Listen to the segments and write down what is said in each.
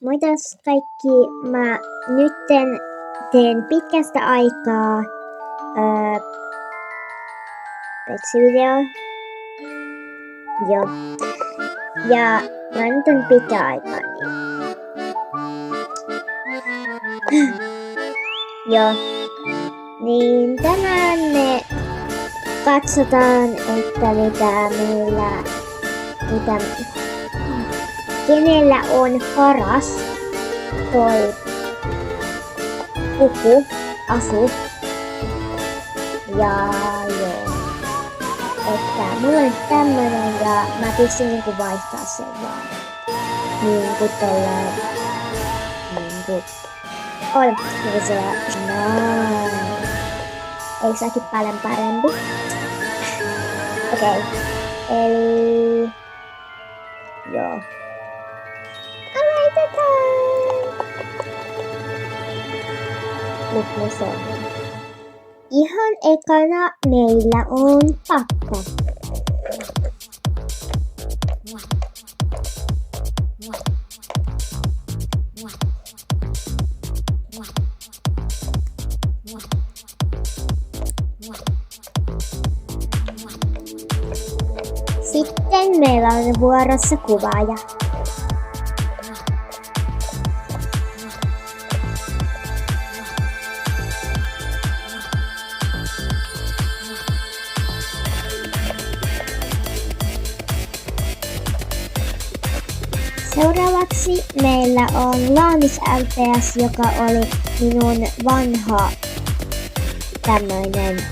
Moitas kaikki, mä nytten teen pitkästä aikaa Petsi-video. Joo. Ja mä nyt on pitkä aikaa, niin. Joo. Niin tänään me katsotaan, että kenellä on paras toi asu. Ja joo. Että mulla on tämmönen ja mä pystyn niinku vaihtaa sen vaan. Niinku tolleen. Niinku. On. Niinku se Eikö säkin paljon parempi? Okei. Eli joo. Aloitetaan! Nyt me sen. Ihan ekana meillä on pakka. Sitten meillä on vuorossa kuvaaja. Seuraavaksi meillä on Laamis LPS, joka oli minun vanha tämmöinen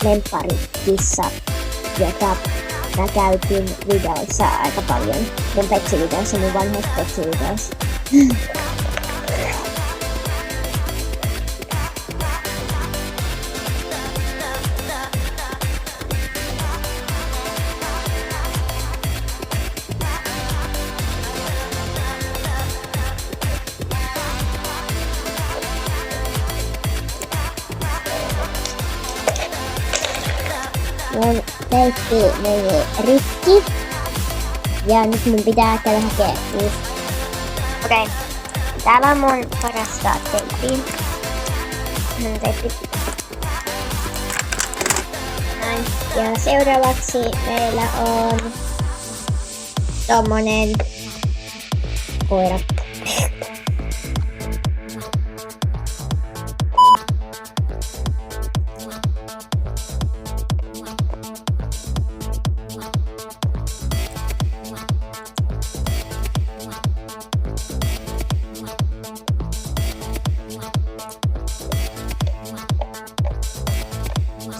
lempparikissa, jota mä käytin videoissa aika paljon. Mun Petsi-videoissa, mun vanhoissa Petsi-videoissa. Mun teippi meni rikki. Ja nyt mun pitää käydä hakee uusi. Okei. Täällä on mun parasta teippiä. Mun teippi. Näin. Ja seuraavaksi meillä on tommonen koira.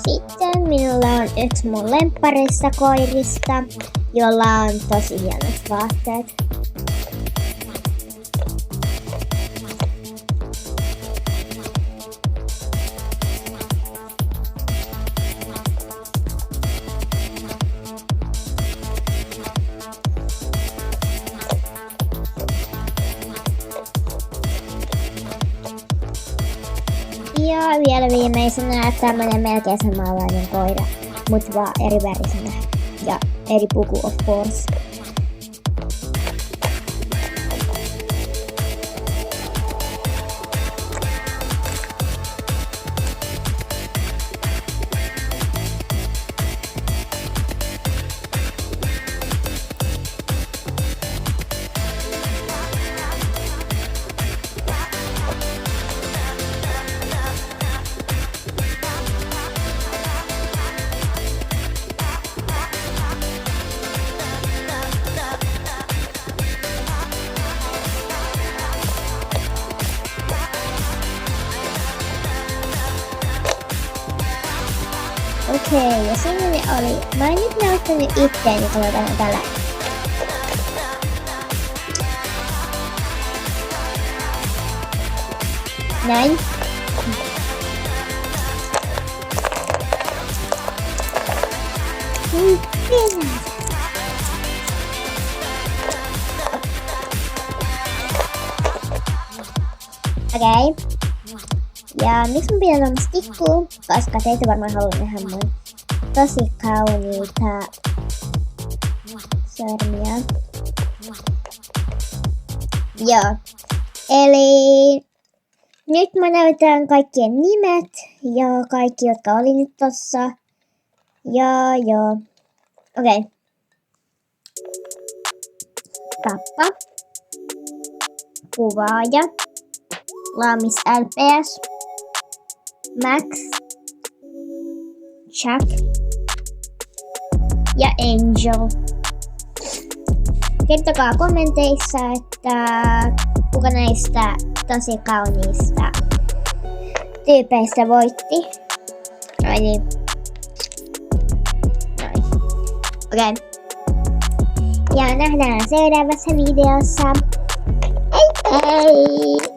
Sitten minulla on yksi mun lempparista koirista, jolla on tosi hienot vaatteet. Ja vielä viimeisenä tämmönen melkein samanlainen koira, mut vaan eri värisenä. Ja eri puku of course. Okei, ja siinä ne oli. Mä en nyt näyttänyt itteeni, kun otan tällä. Näin. Okei. Ja miksi mun pitää tuommoista tikkuu? Koska teitä varmaan haluaa nähdä mun tosi kauniita sormia. Joo. Eli nyt mä näytän kaikkien nimet ja kaikki, jotka oli nyt tossa. Ja joo. Okei. Okay. Tappa. Kuvaaja. Laamis LPS. Max. Chuck. Ja Angel. Kertokaa kommenteissa, että kuka näistä tosi kauniista tyypeistä voitti. Ai niin. Noin. Okei. Okay. Ja nähdään seuraavassa videossa. Hei hei!